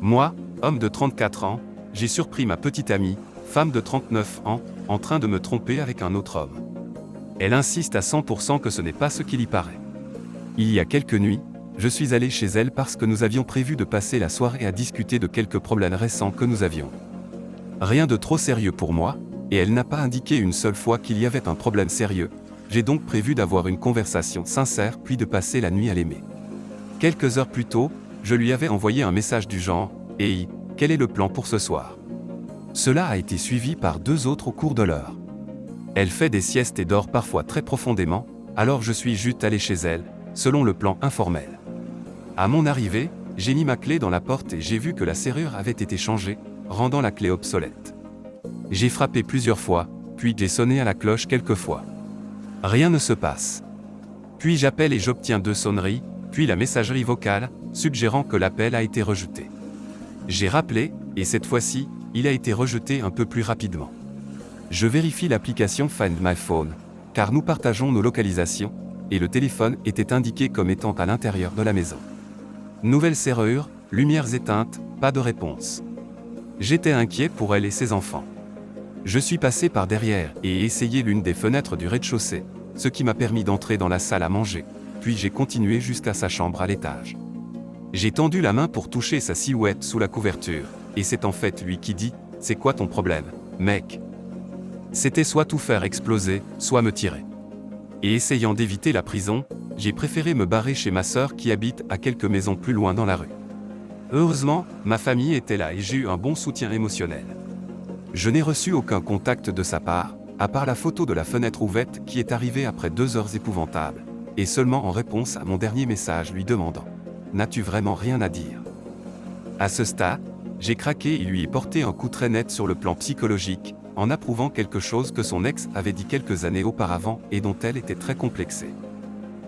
Moi, homme de 34 ans, j'ai surpris ma petite amie, femme de 39 ans, en train de me tromper avec un autre homme. Elle insiste à 100% que ce n'est pas ce qu'il y paraît. Il y a quelques nuits, je suis allé chez elle parce que nous avions prévu de passer la soirée à discuter de quelques problèmes récents que nous avions. Rien de trop sérieux pour moi, et elle n'a pas indiqué une seule fois qu'il y avait un problème sérieux. J'ai donc prévu d'avoir une conversation sincère puis de passer la nuit à l'aimer. Quelques heures plus tôt, je lui avais envoyé un message du genre « Hey, quel est le plan pour ce soir ?» Cela a été suivi par 2 autres au cours de l'heure. Elle fait des siestes et dort parfois très profondément, alors je suis juste allé chez elle, selon le plan informel. À mon arrivée, j'ai mis ma clé dans la porte et j'ai vu que la serrure avait été changée, rendant la clé obsolète. J'ai frappé plusieurs fois, puis j'ai sonné à la cloche quelques fois. Rien ne se passe. Puis j'appelle et j'obtiens 2 sonneries, puis la messagerie vocale, suggérant que l'appel a été rejeté. J'ai rappelé, et cette fois-ci, il a été rejeté un peu plus rapidement. Je vérifie l'application Find My Phone, car nous partageons nos localisations, et le téléphone était indiqué comme étant à l'intérieur de la maison. Nouvelle serrure, lumières éteintes, pas de réponse. J'étais inquiet pour elle et ses enfants. Je suis passé par derrière et essayé l'une des fenêtres du rez-de-chaussée, ce qui m'a permis d'entrer dans la salle à manger, puis j'ai continué jusqu'à sa chambre à l'étage. J'ai tendu la main pour toucher sa silhouette sous la couverture, et c'est en fait lui qui dit « C'est quoi ton problème, mec ?» C'était soit tout faire exploser, soit me tirer. Et essayant d'éviter la prison, j'ai préféré me barrer chez ma sœur qui habite à quelques maisons plus loin dans la rue. Heureusement, ma famille était là et j'ai eu un bon soutien émotionnel. Je n'ai reçu aucun contact de sa part, à part la photo de la fenêtre ouverte qui est arrivée après 2 heures épouvantables, et seulement en réponse à mon dernier message lui demandant « N'as-tu vraiment rien à dire ?» À ce stade, j'ai craqué et lui ai porté un coup très net sur le plan psychologique, en approuvant quelque chose que son ex avait dit quelques années auparavant et dont elle était très complexée.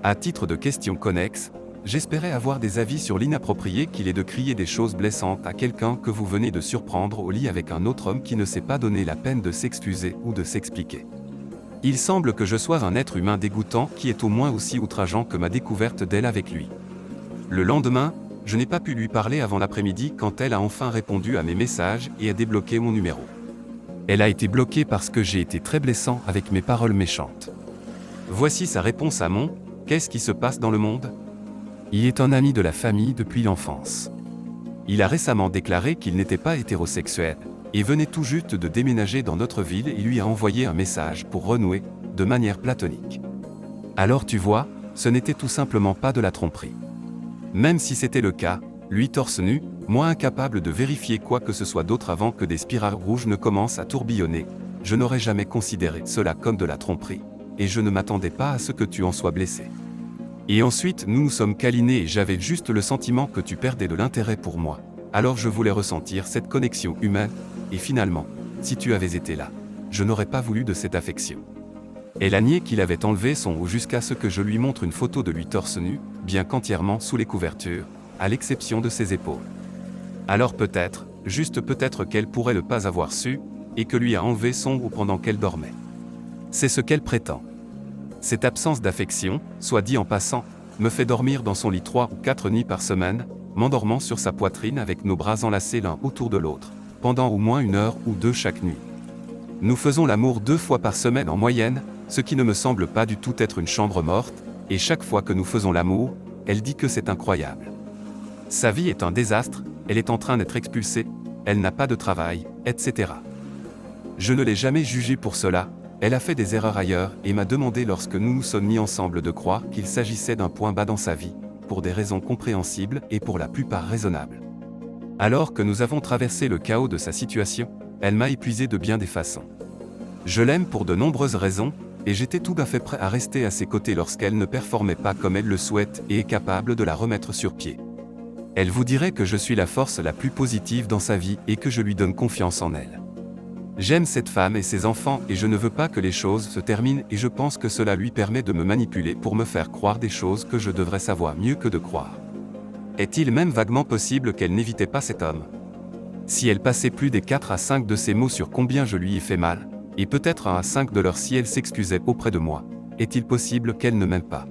À titre de question connexe, j'espérais avoir des avis sur l'inapproprié qu'il est de crier des choses blessantes à quelqu'un que vous venez de surprendre au lit avec un autre homme qui ne s'est pas donné la peine de s'excuser ou de s'expliquer. Il semble que je sois un être humain dégoûtant qui est au moins aussi outrageant que ma découverte d'elle avec lui. Le lendemain, je n'ai pas pu lui parler avant l'après-midi quand elle a enfin répondu à mes messages et a débloqué mon numéro. Elle a été bloquée parce que j'ai été très blessant avec mes paroles méchantes. Voici sa réponse à mon « Qu'est-ce qui se passe dans le monde ?» Il est un ami de la famille depuis l'enfance. Il a récemment déclaré qu'il n'était pas hétérosexuel, et venait tout juste de déménager dans notre ville et lui a envoyé un message pour renouer, de manière platonique. Alors tu vois, ce n'était tout simplement pas de la tromperie. Même si c'était le cas, lui torse nu, moi incapable de vérifier quoi que ce soit d'autre avant que des spirales rouges ne commencent à tourbillonner, je n'aurais jamais considéré cela comme de la tromperie, et je ne m'attendais pas à ce que tu en sois blessé. Et ensuite nous nous sommes câlinés et j'avais juste le sentiment que tu perdais de l'intérêt pour moi, alors je voulais ressentir cette connexion humaine, et finalement, si tu avais été là, je n'aurais pas voulu de cette affection. Elle a nié qu'il avait enlevé son haut jusqu'à ce que je lui montre une photo de lui torse nu, bien qu'entièrement sous les couvertures, à l'exception de ses épaules. Alors peut-être, juste peut-être qu'elle pourrait ne pas avoir su, et que lui a enlevé son haut pendant qu'elle dormait. C'est ce qu'elle prétend. Cette absence d'affection, soit dit en passant, me fait dormir dans son lit 3 ou 4 nuits par semaine, m'endormant sur sa poitrine avec nos bras enlacés l'un autour de l'autre, pendant au moins 1 heure ou 2 chaque nuit. Nous faisons l'amour 2 fois par semaine en moyenne, ce qui ne me semble pas du tout être une chambre morte, et chaque fois que nous faisons l'amour, elle dit que c'est incroyable. Sa vie est un désastre, elle est en train d'être expulsée, elle n'a pas de travail, etc. Je ne l'ai jamais jugée pour cela, elle a fait des erreurs ailleurs et m'a demandé lorsque nous nous sommes mis ensemble de croire qu'il s'agissait d'un point bas dans sa vie, pour des raisons compréhensibles et pour la plupart raisonnables. Alors que nous avons traversé le chaos de sa situation, elle m'a épuisé de bien des façons. Je l'aime pour de nombreuses raisons, et j'étais tout à fait prêt à rester à ses côtés lorsqu'elle ne performait pas comme elle le souhaite et est capable de la remettre sur pied. Elle vous dirait que je suis la force la plus positive dans sa vie et que je lui donne confiance en elle. J'aime cette femme et ses enfants et je ne veux pas que les choses se terminent et je pense que cela lui permet de me manipuler pour me faire croire des choses que je devrais savoir mieux que de croire. Est-il même vaguement possible qu'elle n'évitait pas cet homme? Si elle passait plus des 4 à 5 de ses mots sur combien je lui ai fait mal, et peut-être 1 à 5 de leurs si elle s'excusait auprès de moi, est-il possible qu'elle ne m'aime pas?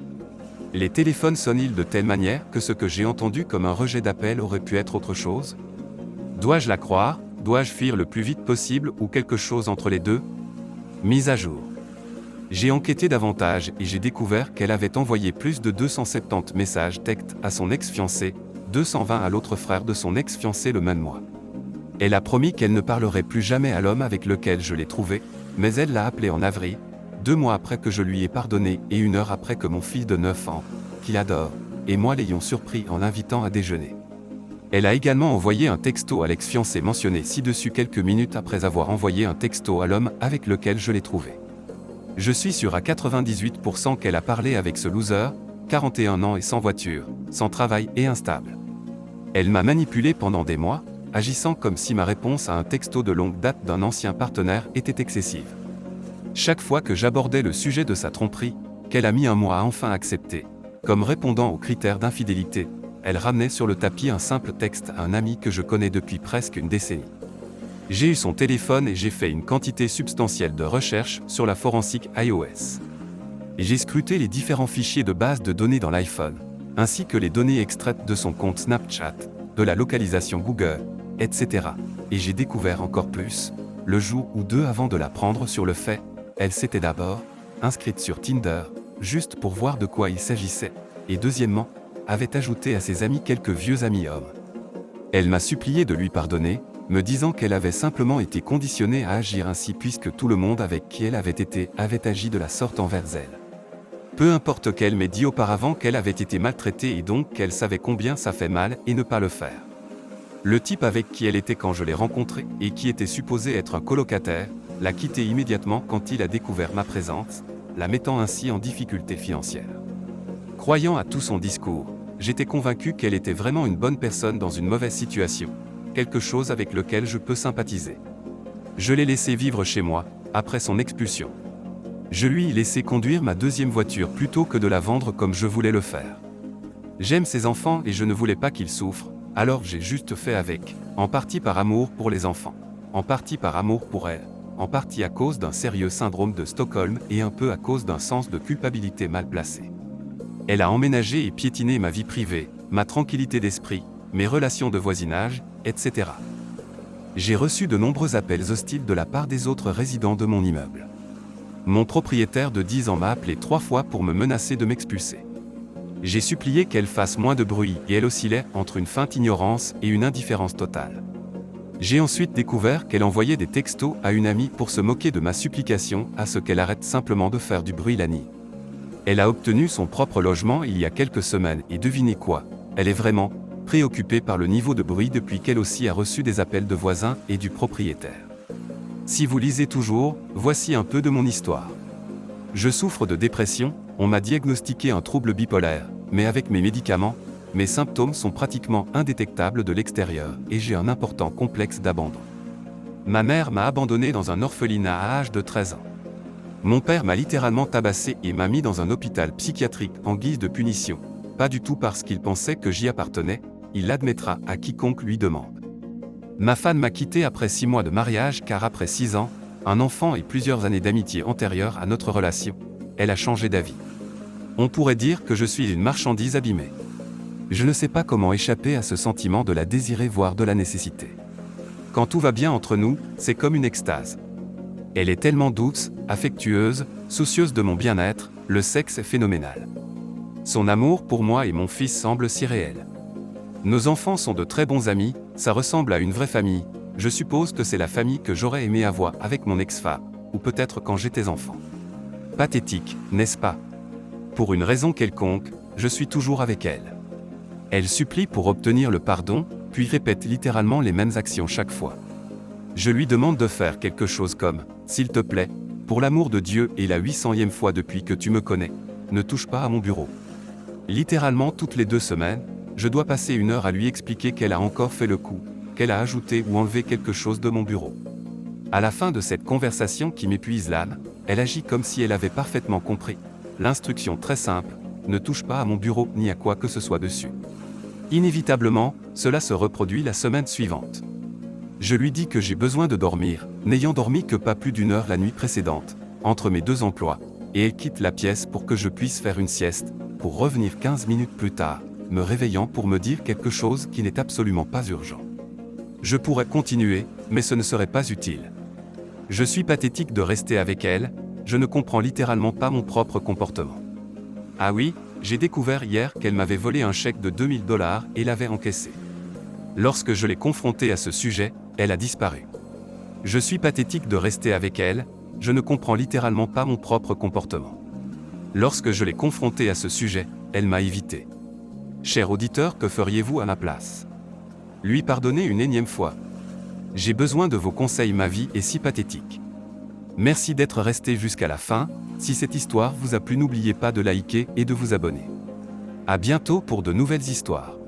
Les téléphones sonnent-ils de telle manière que ce que j'ai entendu comme un rejet d'appel aurait pu être autre chose? Dois-je la croire? Dois-je fuir le plus vite possible ou quelque chose entre les deux? Mise à jour. J'ai enquêté davantage et j'ai découvert qu'elle avait envoyé plus de 270 messages textes à son ex-fiancé, 220 à l'autre frère de son ex-fiancé le même mois. Elle a promis qu'elle ne parlerait plus jamais à l'homme avec lequel je l'ai trouvé, mais elle l'a appelé en avril, 2 mois après que je lui ai pardonné et 1 heure après que mon fils de 9 ans, qu'il adore, et moi l'ayons surpris en l'invitant à déjeuner. Elle a également envoyé un texto à l'ex-fiancé mentionné ci-dessus quelques minutes après avoir envoyé un texto à l'homme avec lequel je l'ai trouvé. Je suis sûr à 98% qu'elle a parlé avec ce loser, 41 ans et sans voiture, sans travail et instable. Elle m'a manipulé pendant des mois, agissant comme si ma réponse à un texto de longue date d'un ancien partenaire était excessive. Chaque fois que j'abordais le sujet de sa tromperie, qu'elle a mis un mois à enfin accepter, comme répondant aux critères d'infidélité, elle ramenait sur le tapis un simple texte à un ami que je connais depuis presque une décennie. J'ai eu son téléphone et j'ai fait une quantité substantielle de recherches sur la forensique iOS. J'ai scruté les différents fichiers de base de données dans l'iPhone, ainsi que les données extraites de son compte Snapchat, de la localisation Google, etc. Et j'ai découvert encore plus, le jour ou 2 avant de la prendre sur le fait, elle s'était d'abord inscrite sur Tinder, juste pour voir de quoi il s'agissait, et deuxièmement, avait ajouté à ses amis quelques vieux amis hommes. Elle m'a supplié de lui pardonner, me disant qu'elle avait simplement été conditionnée à agir ainsi puisque tout le monde avec qui elle avait été avait agi de la sorte envers elle. Peu importe qu'elle m'ait dit auparavant qu'elle avait été maltraitée et donc qu'elle savait combien ça fait mal et ne pas le faire. Le type avec qui elle était quand je l'ai rencontrée et qui était supposé être un colocataire, l'a quittée immédiatement quand il a découvert ma présence, la mettant ainsi en difficulté financière. Croyant à tout son discours, j'étais convaincu qu'elle était vraiment une bonne personne dans une mauvaise situation, quelque chose avec lequel je peux sympathiser. Je l'ai laissé vivre chez moi, après son expulsion. Je lui ai laissé conduire ma 2e voiture plutôt que de la vendre comme je voulais le faire. J'aime ses enfants et je ne voulais pas qu'ils souffrent, alors j'ai juste fait avec, en partie par amour pour les enfants, en partie par amour pour elle, en partie à cause d'un sérieux syndrome de Stockholm et un peu à cause d'un sens de culpabilité mal placé. Elle a emménagé et piétiné ma vie privée, ma tranquillité d'esprit, mes relations de voisinage, etc. J'ai reçu de nombreux appels hostiles de la part des autres résidents de mon immeuble. Mon propriétaire de 10 ans m'a appelé 3 fois pour me menacer de m'expulser. J'ai supplié qu'elle fasse moins de bruit et elle oscillait entre une feinte ignorance et une indifférence totale. J'ai ensuite découvert qu'elle envoyait des textos à une amie pour se moquer de ma supplication à ce qu'elle arrête simplement de faire du bruit la nuit. Elle a obtenu son propre logement il y a quelques semaines et devinez quoi, elle est vraiment préoccupée par le niveau de bruit depuis qu'elle aussi a reçu des appels de voisins et du propriétaire. Si vous lisez toujours, voici un peu de mon histoire. Je souffre de dépression, on m'a diagnostiqué un trouble bipolaire, mais avec mes médicaments, mes symptômes sont pratiquement indétectables de l'extérieur et j'ai un important complexe d'abandon. Ma mère m'a abandonné dans un orphelinat à l'âge de 13 ans. Mon père m'a littéralement tabassé et m'a mis dans un hôpital psychiatrique en guise de punition, pas du tout parce qu'il pensait que j'y appartenais, il l'admettra à quiconque lui demande. Ma femme m'a quitté après 6 mois de mariage car après 6 ans, un enfant et plusieurs années d'amitié antérieures à notre relation, elle a changé d'avis. On pourrait dire que je suis une marchandise abîmée. Je ne sais pas comment échapper à ce sentiment de la désirer voire de la nécessiter. Quand tout va bien entre nous, c'est comme une extase. Elle est tellement douce, affectueuse, soucieuse de mon bien-être, le sexe est phénoménal. Son amour pour moi et mon fils semble si réel. Nos enfants sont de très bons amis, ça ressemble à une vraie famille, je suppose que c'est la famille que j'aurais aimé avoir avec mon ex-femme, ou peut-être quand j'étais enfant. Pathétique, n'est-ce pas? Pour une raison quelconque, je suis toujours avec elle. Elle supplie pour obtenir le pardon, puis répète littéralement les mêmes actions chaque fois. Je lui demande de faire quelque chose comme « S'il te plaît, pour l'amour de Dieu et la 800e fois depuis que tu me connais, ne touche pas à mon bureau. » Littéralement toutes les 2 semaines, je dois passer 1 heure à lui expliquer qu'elle a encore fait le coup, qu'elle a ajouté ou enlevé quelque chose de mon bureau. À la fin de cette conversation qui m'épuise l'âme, elle agit comme si elle avait parfaitement compris. L'instruction très simple, ne touche pas à mon bureau ni à quoi que ce soit dessus. Inévitablement, cela se reproduit la semaine suivante. Je lui dis que j'ai besoin de dormir, n'ayant dormi que pas plus d'1 heure la nuit précédente, entre mes 2 emplois, et elle quitte la pièce pour que je puisse faire une sieste, pour revenir 15 minutes plus tard, me réveillant pour me dire quelque chose qui n'est absolument pas urgent. Je pourrais continuer, mais ce ne serait pas utile. Je suis pathétique de rester avec elle, je ne comprends littéralement pas mon propre comportement. Ah oui, j'ai découvert hier qu'elle m'avait volé un chèque de 2000 $ et l'avait encaissé. Lorsque je l'ai confrontée à ce sujet, elle a disparu. Je suis pathétique de rester avec elle, je ne comprends littéralement pas mon propre comportement. Lorsque je l'ai confrontée à ce sujet, elle m'a évité. Cher auditeur, que feriez-vous à ma place? Lui pardonner une énième fois. J'ai besoin de vos conseils, ma vie est si pathétique. Merci d'être resté jusqu'à la fin. Si cette histoire vous a plu, n'oubliez pas de liker et de vous abonner. À bientôt pour de nouvelles histoires.